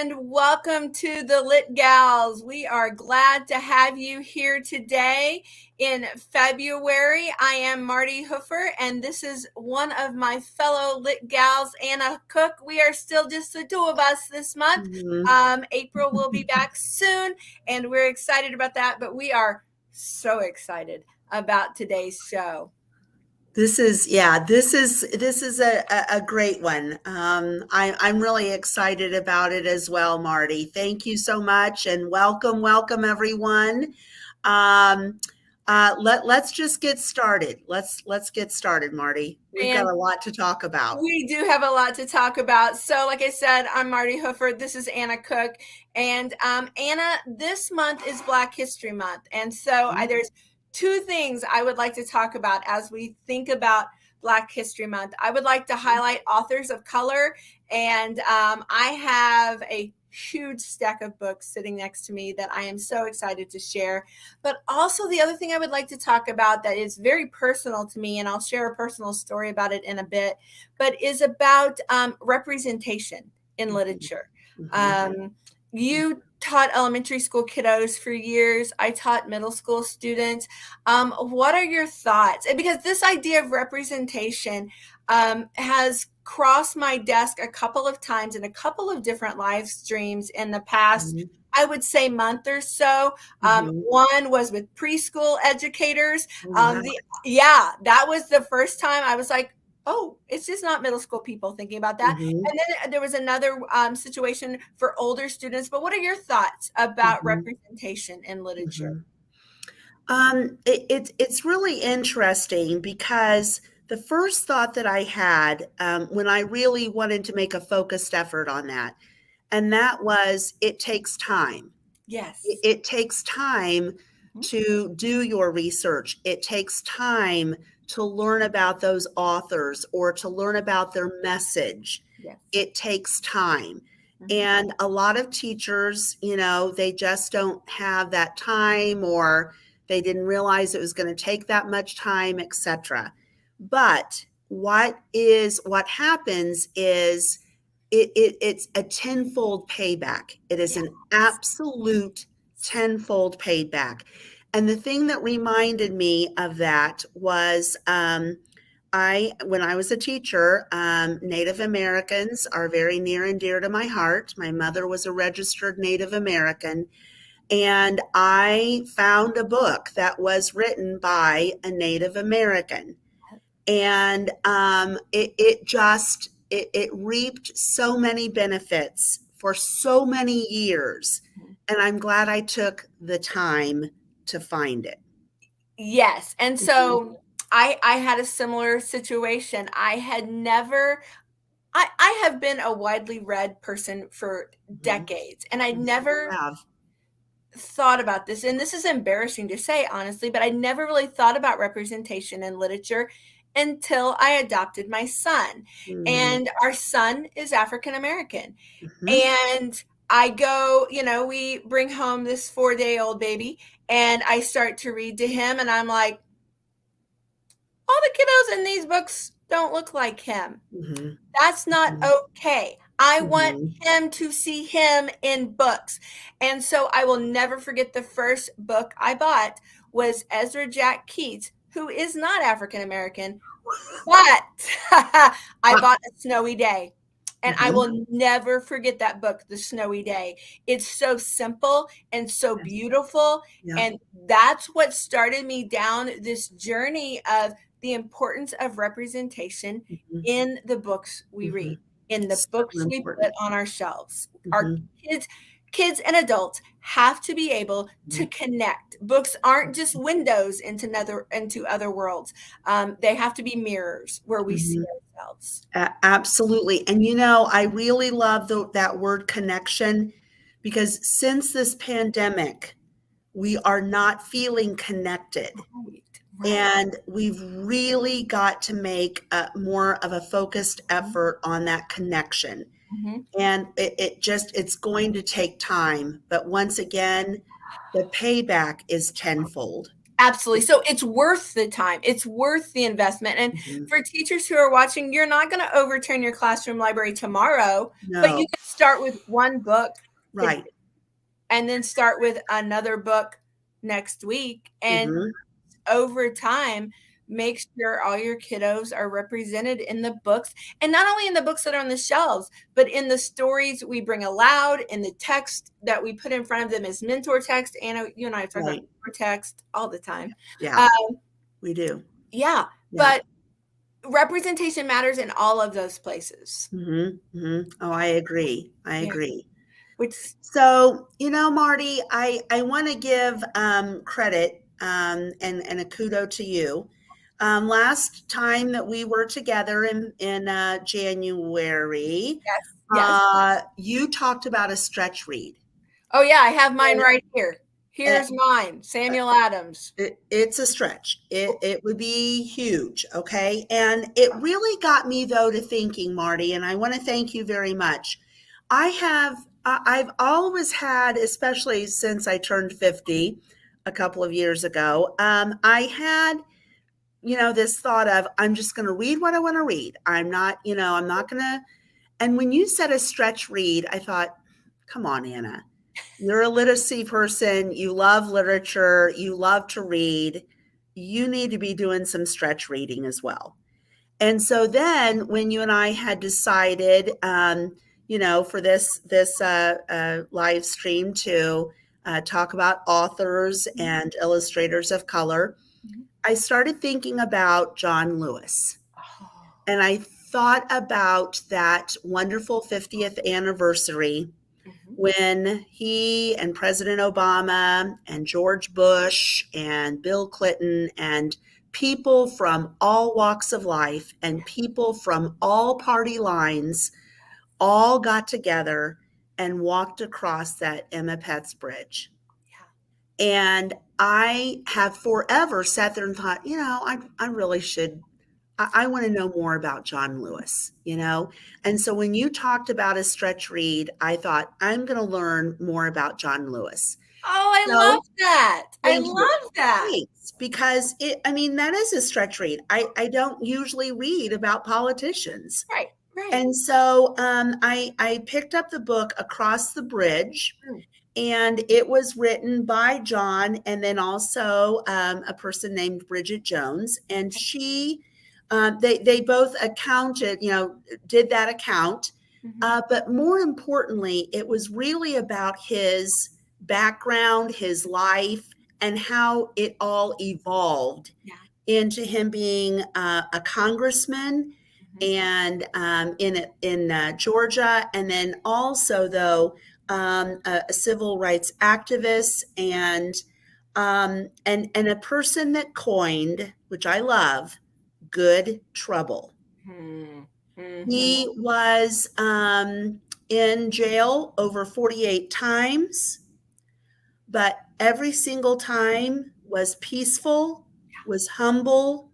and welcome to the Lit Gals. We are glad to have you here today in February. I am Martie Hoofer, and this is one of my fellow Lit Gals, Anna Cook. We are still just the two of us this month. April will be back soon, and we're excited about that, but we are so excited about today's show. This is a great one. I'm really excited about it as well, Martie. Thank you so much, and welcome everyone. Let's just get started. Let's get started, Martie. We've got a lot to talk about. We do have a lot to talk about. So, like I said, I'm Martie Hoofer. This is Anna Cook, and Anna, this month is Black History Month, and so there's two things I would like to talk about as we think about Black History Month. I would like to highlight authors of color, and I have a huge stack of books sitting next to me that I am so excited to share. But also the other thing I would like to talk about that is very personal to me, and I'll share a personal story about it in a bit, but is about representation in literature. You taught elementary school kiddos for years. I taught middle school students. What are your thoughts? Because this idea of representation has crossed my desk a couple of times in a couple of different live streams in the past, I would say, month or so. One was with preschool educators. That was the first time I was like, oh, it's just not middle school people thinking about that. And then there was another situation for older students. But what are your thoughts about representation in literature? It's really interesting because the first thought that I had when I really wanted to make a focused effort on that, and that was it takes time. Yes. It takes time to do your research. It takes time to learn about those authors or to learn about their message. Yes. It takes time. And a lot of teachers, they just don't have that time, or they didn't realize it was going to take that much time, etc. But what happens is it's a tenfold payback. It is an absolute tenfold payback. And the thing that reminded me of that was when I was a teacher, Native Americans are very near and dear to my heart. My mother was a registered Native American, and I found a book that was written by a Native American. And it reaped so many benefits for so many years. And I'm glad I took the time to find it. Yes. And so I had a similar situation. I have been a widely read person for decades, and I never thought about this. And this is embarrassing to say, honestly, but I never really thought about representation in literature until I adopted my son. And our son is African American. And I go, we bring home this 4-day-old baby, and I start to read to him, and I'm like, all the kiddos in these books don't look like him. That's not okay. I want him to see him in books. And so I will never forget the first book I bought was Ezra Jack Keats, who is not African American, but I bought A Snowy Day. And I will never forget that book, The Snowy Day. It's so simple and so beautiful. And that's what started me down this journey of the importance of representation in the books we read, in the books we put on our shelves. Our kids and adults have to be able to connect. Books aren't just windows into other worlds. They have to be mirrors where we see ourselves. Absolutely. And I really love that word connection, because since this pandemic, we are not feeling connected. And we've really got to make more of a focused effort on that connection. And it's going to take time. But once again, the payback is tenfold. Absolutely. So it's worth the time. It's worth the investment. And for teachers who are watching, you're not going to overturn your classroom library tomorrow, but you No. can start with one book Right. and then start with another book next week. And over time, make sure all your kiddos are represented in the books, and not only in the books that are on the shelves, but in the stories we bring aloud, in the text that we put in front of them as mentor text. Anna, you and I talk about mentor text all the time. Yeah, we do. Yeah, but representation matters in all of those places. Oh, I agree. I agree. Which, so, Martie, I want to give credit and a kudo to you. Last time that we were together in January, you talked about a stretch read. Oh yeah, I have mine right here. Here's mine, Samuel Adams. It's a stretch. It would be huge, okay? And it really got me, though, to thinking, Martie, and I want to thank you very much. I've always had, especially since I turned 50 a couple of years ago, I had, this thought of, I'm just going to read what I want to read. I'm not going to, and when you said a stretch read, I thought, come on, Anna. You're a literacy person. You love literature. You love to read. You need to be doing some stretch reading as well. And so then when you and I had decided, for this live stream to talk about authors and illustrators of color, I started thinking about John Lewis. And I thought about that wonderful 50th anniversary when he and President Obama and George Bush and Bill Clinton and people from all walks of life and people from all party lines all got together and walked across that Emma Petz Bridge. Yeah. And I have forever sat there and thought, I really should. I want to know more about John Lewis, And so when you talked about a stretch read, I thought, I'm going to learn more about John Lewis. Oh, I love that. I love that. Thanks, because that is a stretch read. I don't usually read about politicians. Right. And so I picked up the book Across the Bridge. And it was written by John and then also a person named Bridget Jones. And they both accounted, did that account. But more importantly, it was really about his background, his life, and how it all evolved into him being a congressman and in Georgia, and then also, though, a civil rights activist and a person that coined, which I love, good trouble. He was in jail over 48 times, but every single time was peaceful, was humble,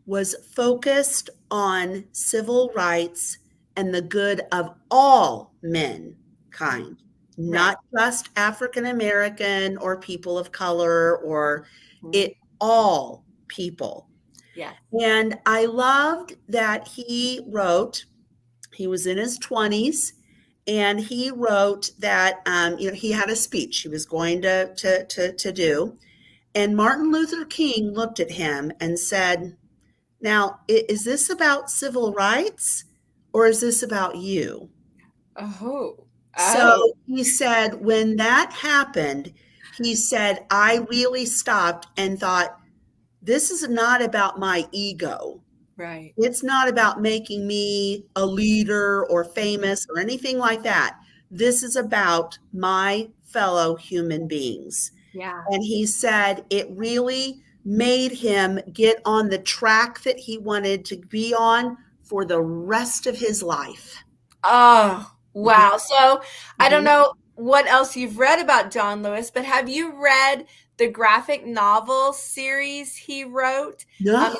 was focused on civil rights and the good of all mankind, not just African American or people of color or all people. Yeah. And I loved that he was in his 20s, and he wrote that, he had a speech he was going to do. And Martin Luther King looked at him and said, now, is this about civil rights or is this about you? So he said, when that happened, he said, I really stopped and thought, this is not about my ego. Right. It's not about making me a leader or famous or anything like that. This is about my fellow human beings. Yeah. And he said it really made him get on the track that he wanted to be on for the rest of his life. Oh, wow. So I don't know what else you've read about John Lewis, but have you read the graphic novel series he wrote? No.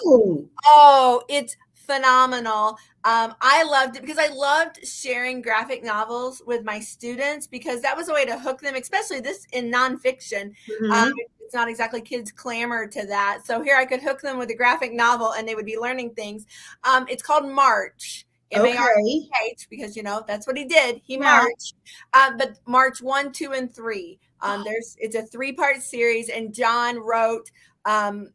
Oh, it's phenomenal. I loved it because I loved sharing graphic novels with my students because that was a way to hook them, especially this in nonfiction. Um, Mhm. it's not exactly kids clamor to that. So here I could hook them with a graphic novel and they would be learning things. It's called March, Okay. March, because that's what he did. He Yeah. marched. But March 1, 2, and 3. It's a 3-part series, and John wrote.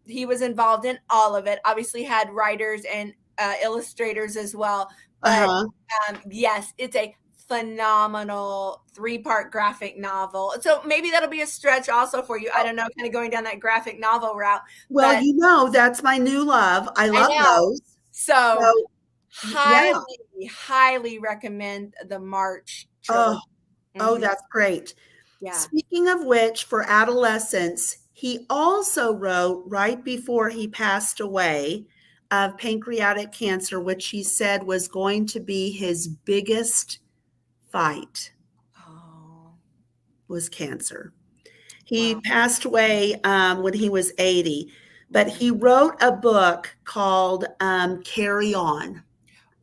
He was involved in all of it. Obviously, had writers and illustrators as well. But Uh-huh. yes, it's a phenomenal 3-part graphic novel. So maybe that'll be a stretch also for you. I don't know, kind of going down that graphic novel route. Well, But that's my new love. I I love know. those. So So, yeah. highly, highly recommend the March Oh, trilogy. oh, Mhm. that's great. Yeah. Speaking of which, for adolescents, he also wrote right before he passed away of pancreatic cancer, which he said was going to be his biggest fight Oh, was cancer. He wow. passed away when he was 80, but Mhm. he wrote a book called Carry On.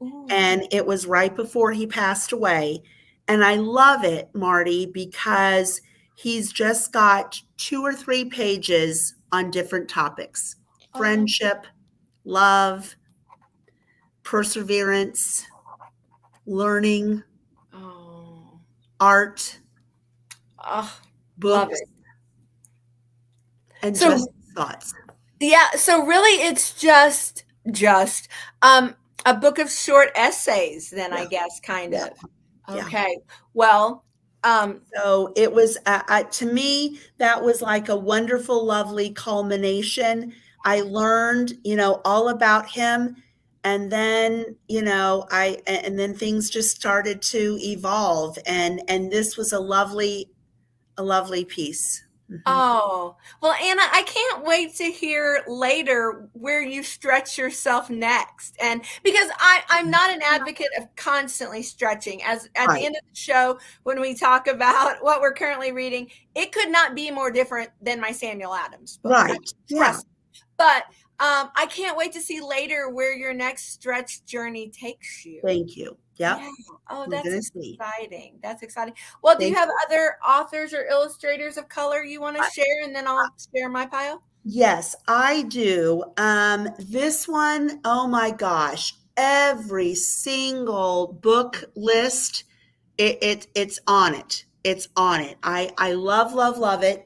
Ooh. And it was right before he passed away. And I love it, Martie, because he's just got 2 or 3 pages on different topics: Oh. friendship, love, perseverance, learning, Oh. art, Oh, love books, it. and So just thoughts. yeah, so really it's just um a book of short essays then, I Yeah, guess, kind yeah, of. yeah. Okay. Well, So it was, to me, that was like a wonderful, lovely culmination. I learned, all about him. And then, and then things just started to evolve. And this was a lovely piece. Mhm. oh, well, Anna, I can't wait to hear later where you stretch yourself next. And because I'm not an advocate of constantly stretching, as at the Right, end of the show, when we talk about what we're currently reading, it could not be more different than my Samuel Adams book. right. Yeah. Trust me. But I can't wait to see later where your next stretch journey takes you. Thank you. Yep. Yeah. Oh, We're that's going to see. exciting. That's exciting. Well, do you Thank have other authors or illustrators of color you want to you. share? And then I'll share my pile. Yes, I do. This one, oh my gosh, every single book list, it's on it. It's on it. I love, love, love it.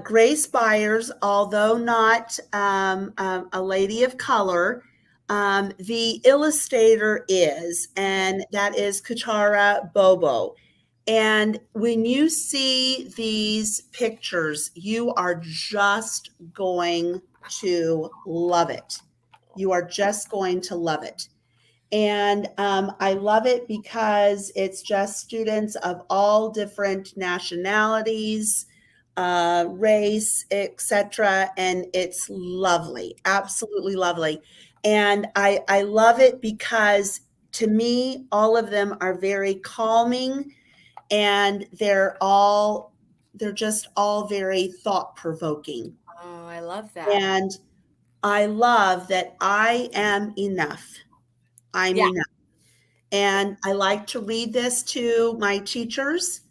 Grace Byers, although not a lady of color, the illustrator is, and that is Katara Bobo. And when you see these pictures, you are just going to love it. You are just going to love it. And I love it because it's just students of all different nationalities, race, etc. And it's lovely, absolutely lovely. And I love it because to me, all of them are very calming, and they're just all very thought provoking. Oh, I love that. And I love that I am enough. I'm Yeah. enough. And I like to read this to my teachers,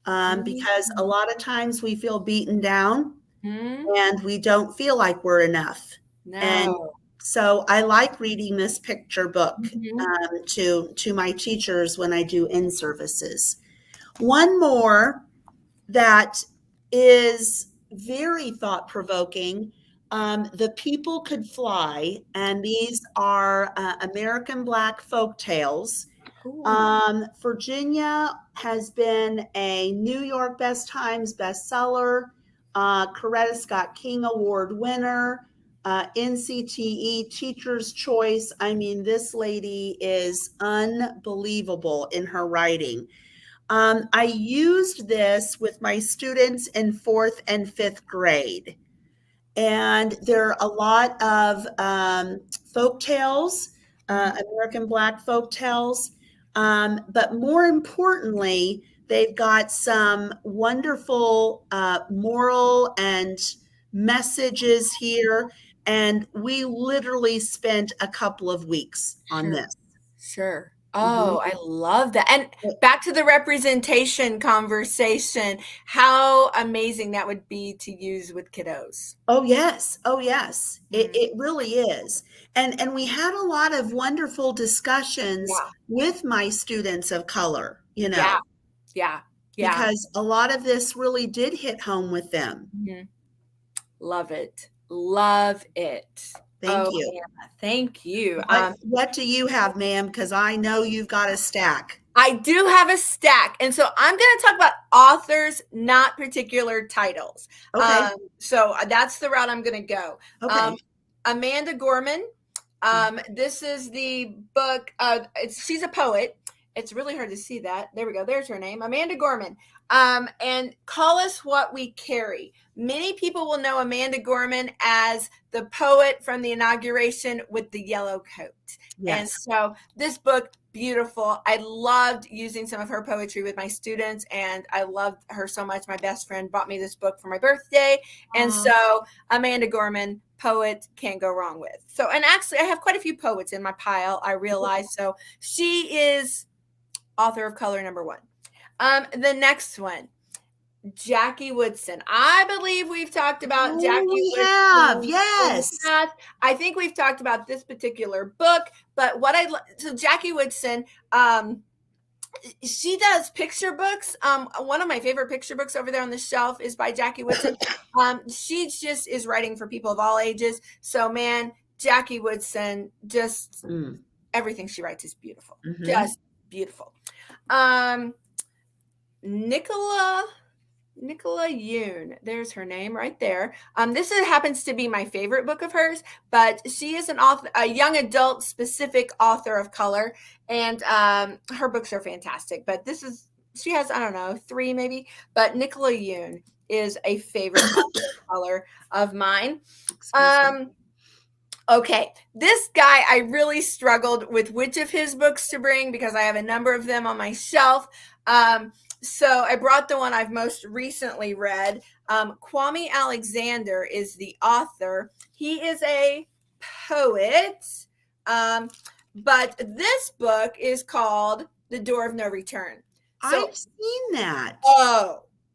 because a lot of times we feel beaten down Mhm. and we don't feel like we're enough. And No. so I like reading this picture book Mhm. to my teachers when I do in services. One more that is very thought provoking. The People Could Fly, and these are American Black folk tales. Ooh. Virginia has been a New York Best Times bestseller, Coretta Scott King Award winner, NCTE Teacher's Choice. I mean, this lady is unbelievable in her writing. I used this with my students in 4th and 5th grade. And there are a lot of folk tales, Mhm. American Black folk tales. But more importantly, they've got some wonderful moral and messages here. And we literally spent a couple of weeks on this. Sure. Mhm. Oh, I love that. And back to the representation conversation, how amazing that would be to use with kiddos. Oh, yes. Oh, yes. Mhm. It really is. And we had a lot of wonderful discussions Yeah. with my students of color, Yeah. Yeah. Yeah. because a lot of this really did hit home with them. Mhm. Love it. Love it. Thank Oh, you. Anna, thank you. What do you have, ma'am? Because I know you've got a stack. I do have a stack. And so I'm going to talk about authors, not particular titles. Okay. So that's the route I'm going to go. Okay. Amanda Gorman. This is the book. She's a poet. It's really hard to see that. There we go. There's her name, Amanda Gorman. And Call Us What We Carry. Many people will know Amanda Gorman as the poet from the inauguration with the yellow coat. Yes. And so this book, beautiful. I loved using some of her poetry with my students, and I loved her so much. My best friend bought me this book for my birthday. And so Amanda Gorman, poet, can't go wrong with. So, and actually I have quite a few poets in my pile, I realize. So she is author of color number one. The next one, Jackie Woodson. I believe we've talked about Jackie we Woodson. have, yes. I think we've talked about this particular book, but so Jackie Woodson, she does picture books. One of my favorite picture books over there on the shelf is by Jackie Woodson. She just is writing for people of all ages. So man, Jackie Woodson, just everything she writes is beautiful. Mhm. Just beautiful. Nicola Yoon, there's her name right there. This happens to be my favorite book of hers, but she is an author, a young adult specific author of color, and her books are fantastic. But she has, I don't know, 3 maybe, but Nicola Yoon is a favorite author of color of mine. Okay, this guy, I really struggled with which of his books to bring because I have a number of them on my shelf. So I brought the one I've most recently read. Kwame Alexander is the author. He is a poet, but this book is called The Door of No Return. So, I've seen that.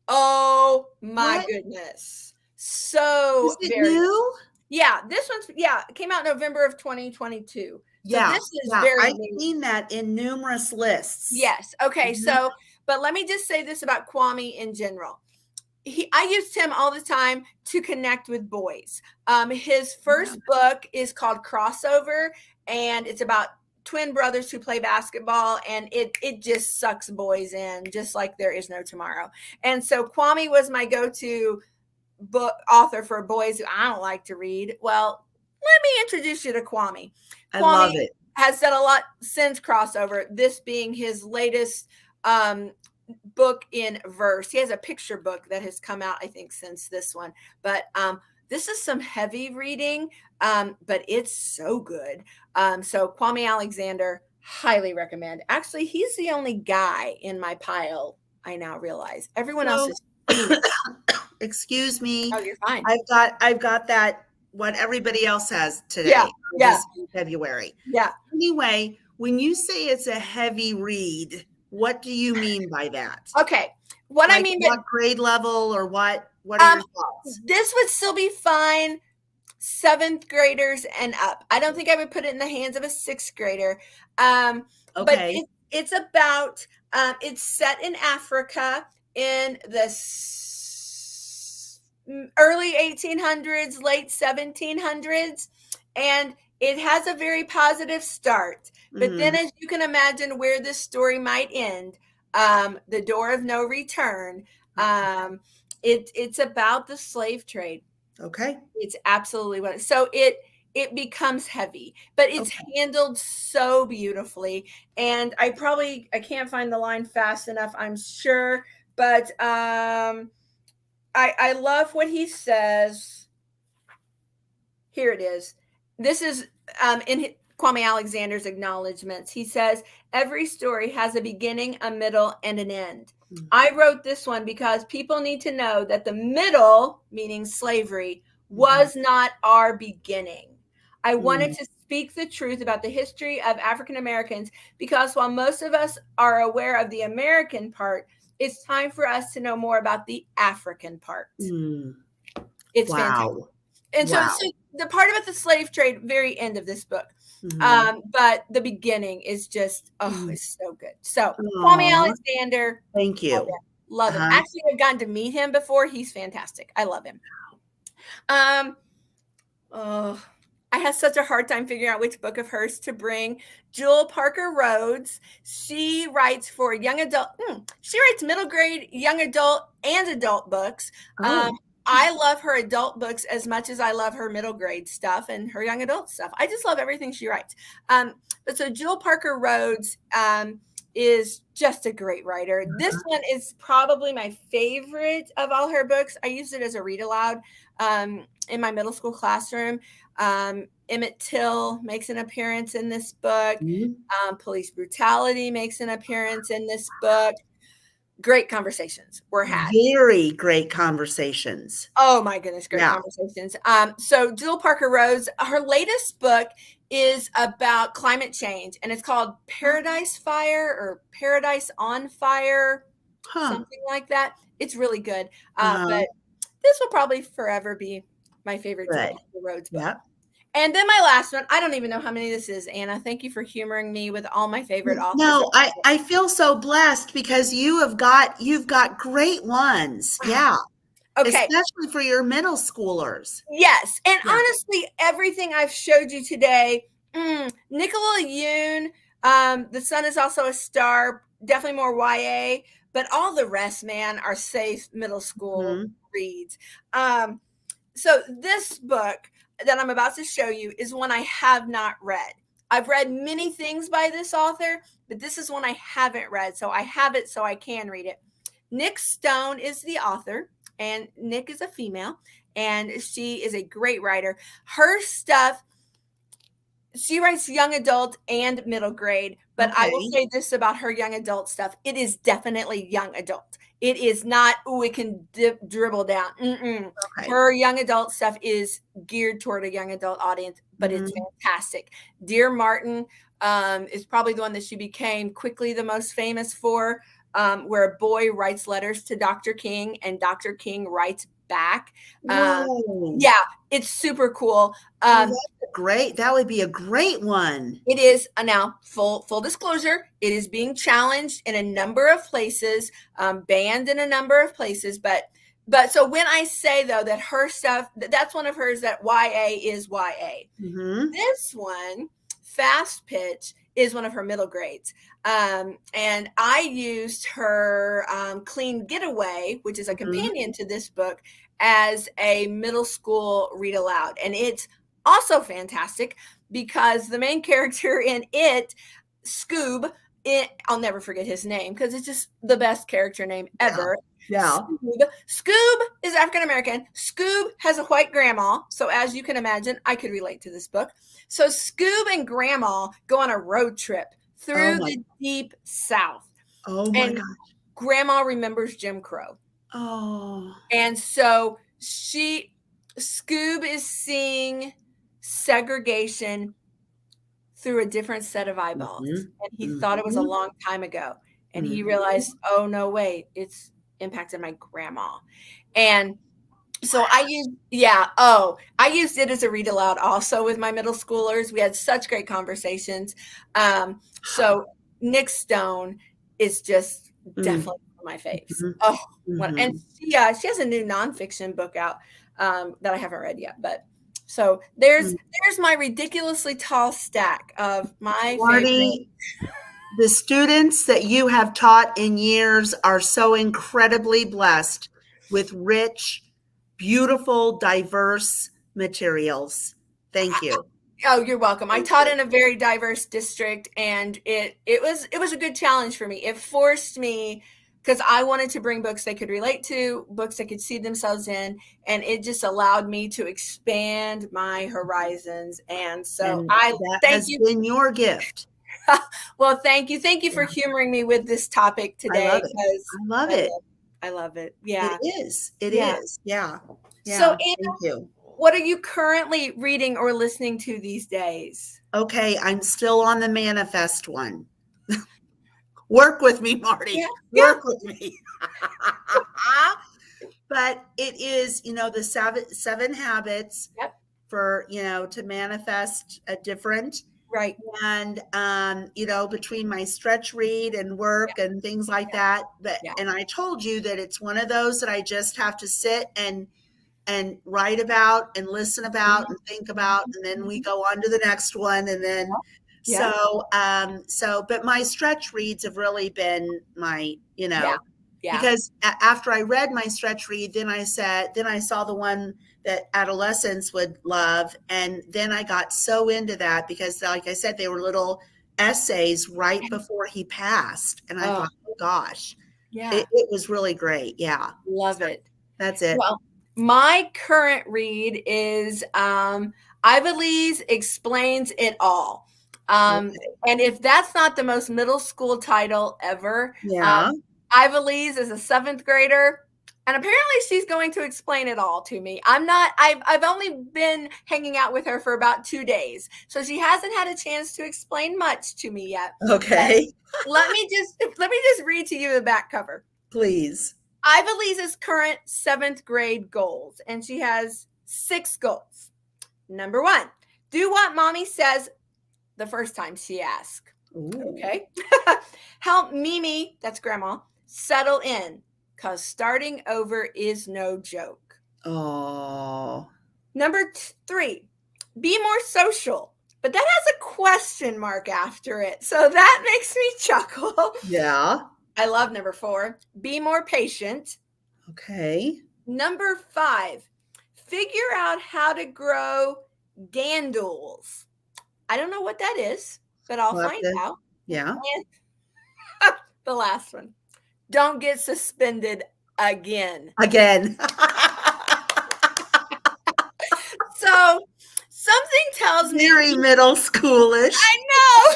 Oh my goodness. So is it new? Yeah, this one's it came out November of 2022. So this is very I've new. seen that in numerous lists. Yes. Okay. So, but let me just say this about Kwame in general. I used him all the time to connect with boys. His first book is called Crossover, and it's about twin brothers who play basketball, and it just sucks boys in just like there is no tomorrow. And so Kwame was my go-to book author for boys who I don't like to read. Well, let me introduce you to Kwame. I love it. Has done a lot since Crossover, this being his latest book in verse. He has a picture book that has come out, I think, since this one. But this is some heavy reading, but it's so good. So Kwame Alexander, highly recommend. Actually, he's the only guy in my pile, I now realize. Everyone else is excuse me. Oh, you're fine. I've got that what everybody else has today. Yeah. In February. Yeah. Anyway, when you say it's a heavy read, what do you mean by that? Okay. What I mean, what grade level or what are your thoughts? This would still be fine. 7th graders and up. I don't think I would put it in the hands of a 6th grader. But it's about, it's set in Africa in the early 1800s, late 1700s, and it has a very positive start. But then, as you can imagine where this story might end, The Door of No Return, it's about the slave trade. Okay. It's absolutely what. So it becomes heavy, but it's handled so beautifully. And I can't find the line fast enough, I'm sure, but I love what he says. Here it is. This is in Kwame Alexander's acknowledgments. He says, every story has a beginning, a middle, and an end. I wrote this one because people need to know that the middle, meaning slavery, was not our beginning. I wanted Mm. to speak the truth about the history of African Americans because while most of us are aware of the American part, it's time for us to know more about the African part. Mm. It's fantastic. Wow. And so Wow. the part about the slave trade, very end of this book. But the beginning is just, it's so good. So Kwame Aw, Alexander, thank love you. him. Love him. Uh-huh. Actually, I've gotten to meet him before. He's fantastic. I love him. Oh, I have such a hard time figuring out which book of hers to bring. Jewel Parker Rhodes. She writes for young adult. She writes middle grade, young adult, and adult books. Oh. I love her adult books as much as I love her middle grade stuff and her young adult stuff. I just love everything she writes. But so Jewel Parker Rhodes is just a great writer. This one is probably my favorite of all her books. I used it as a read aloud in my middle school classroom. Emmett Till makes an appearance in this book. Police brutality makes an appearance in this book. Great conversations were had. Very great conversations. Oh my goodness, great conversations. So Jewel Parker Rhodes, her latest book is about climate change, and it's called Paradise Fire or Paradise on Fire, something like that. It's really good. But this will probably forever be my favorite Jewel Parker Rhodes book. And then my last one, I don't even know how many this is, Anna. Thank you for humoring me with all my favorite authors. No, I feel so blessed because you've got great ones. Yeah. Okay. Especially for your middle schoolers. Yes. And honestly, everything I've showed you today, Nicola Yoon, The Sun is Also a Star, definitely more YA, but all the rest, man, are safe middle school reads. So this book that I'm about to show you is one I have not read. I've read many things by this author, but this is one I haven't read. So I have it so I can read it. Nick Stone is the author, and Nick is a female, and she is a great writer. Her stuff, she writes young adult and middle grade, but I will say this about her young adult stuff. It is definitely young adult. It is not, it can dribble down. Her young adult stuff is geared toward a young adult audience, but it's fantastic. Dear Martin is probably the one that she became quickly the most famous for, where a boy writes letters to Dr. King and Dr. King writes back. Yeah, it's super cool. That's great. That would be a great one. It is now full disclosure. It is being challenged in a number of places, banned in a number of places. But so when I say though that her stuff, that's one of hers that YA is YA. This one, Fast Pitch, is one of her middle grades. And I used her Clean Getaway, which is a companion to this book, as a middle school read aloud. And it's also fantastic because the main character in it, Scoob, I'll never forget his name because it's just the best character name ever. Yeah. Scoob is African American. Scoob has a white grandma. So as you can imagine, I could relate to this book. So Scoob and Grandma go on a road trip through the deep South. Oh my gosh. Grandma remembers Jim Crow. Oh. And so Scoob is seeing segregation through a different set of eyeballs. And he thought it was a long time ago. And he realized, oh, no, wait, it's impacted my grandma. And so I used it as a read aloud also with my middle schoolers. We had such great conversations. So Nick Stone is just definitely one of my faves. And she has a new nonfiction book out that I haven't read yet. But so there's my ridiculously tall stack of my favorite. The students that you have taught in years are so incredibly blessed with rich, beautiful, diverse materials. Thank you. Oh, you're welcome. I taught in a very diverse district, and it was a good challenge for me. It forced me, because I wanted to bring books they could relate to, books they could see themselves in, and it just allowed me to expand my horizons. And so that has been your gift. Well, thank you. Thank you for humoring me with this topic today. I love it. I love it. Yeah. It is. Yeah. So, Anna, thank you. what are you currently reading or listening to these days? Okay, I'm still on the manifest one. Work with me, Martie. Yeah, yeah, Work with me. But it is, the seven habits yep, for, to manifest a different. right, And between my stretch read and work and things like that. But yeah, and I told you that it's one of those that I just have to sit and write about and listen about mhm, and think about, mhm, and then we mhm, go on to the next one, and then yeah, but my stretch reads have really been my, yeah, yeah, because after I read my stretch read, then I saw the one that adolescents would love, and then I got so into that because, like I said, they were little essays right before he passed, and I oh, thought, oh gosh, yeah, it was really great. Yeah, love so it. that's it. Well, my current read is Ivelisse Explains It All. Um, Okay. and if that's not the most middle school title ever, Yeah. Ivelisse is a seventh grader. And apparently she's going to explain it all to me. I've only been hanging out with her for about 2 days. So she hasn't had a chance to explain much to me yet. But Okay. let me just read to you the back cover. Please. Ivelisse's current seventh grade goals, and she has 6 goals. Number 1, do what mommy says the first time she asks. Ooh. Okay. Help Mimi, that's grandma, settle in, because starting over is no joke. Oh. Number 3, be more social, but that has a question mark after it. So that makes me chuckle. Yeah. I love number 4, be more patient. Okay. Number 5, figure out how to grow gandules. I don't know what that is, but I'll We'll have find to, out. yeah. And the last one, don't get suspended again. Again. So something tells me, Very middle schoolish. I know.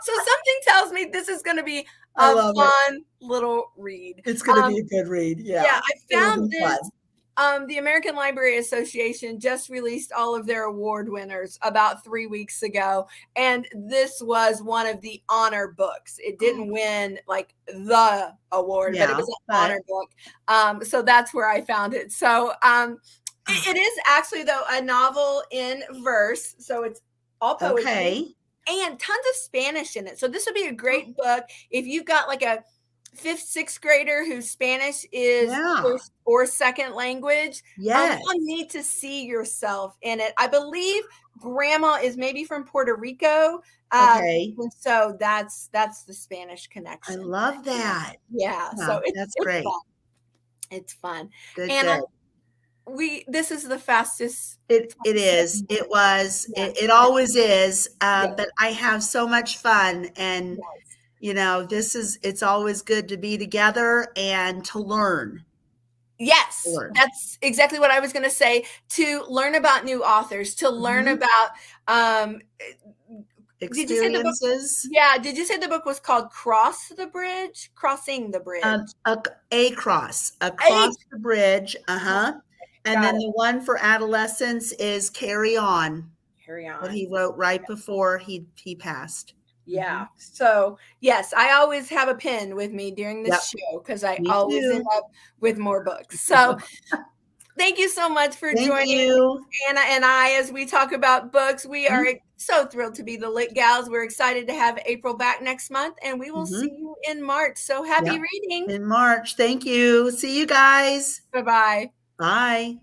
So something tells me this is going to be I a love it. fun little read. It's going to be a good read. Yeah, Yeah. I It'll found be this. fun. The American Library Association just released all of their award winners about 3 weeks ago, and this was one of the honor books. It didn't win like the award, but it Yeah. was an But honor book. So that's where I found it. So it is actually though a novel in verse, so it's all poetry okay. and tons of Spanish in it. So this would be a great book if you've got like a 5th, 6th grader whose Spanish is Yeah. first or second language. Yes. You'll need to see yourself in it. I believe grandma is maybe from Puerto Rico. Okay. And so that's the Spanish I connection. love that. Yeah. Yeah, So that's it's great. fun. It's fun. Good, Anna, good. this is the fastest It 27 is. It minutes. was. Yeah. It always is. Yeah. But I have so much fun, and Yes. it's always good to be together and to learn. Yes, that's exactly what I was going to say. To learn about new authors, to learn Mhm. about. Um, did you say the book? Experiences. Yeah. Did you say the book was called Crossing the Bridge? Across Hey, the bridge. Uh-huh. And got then it. the one for adolescents is Carry On, Carry that on. he wrote right before he passed. Yeah. Mhm. So yes, I always have a pen with me during this Yep. show because I Me always end too. up with more books. So thank you so much for Thank joining you. Anna and I as we talk about books. We are Mhm. so thrilled to be the Lit Gals. We're excited to have April back next month, and we will see Mhm. you in March. So happy Yep. reading. In March. Thank you. See you guys. Bye bye. Bye.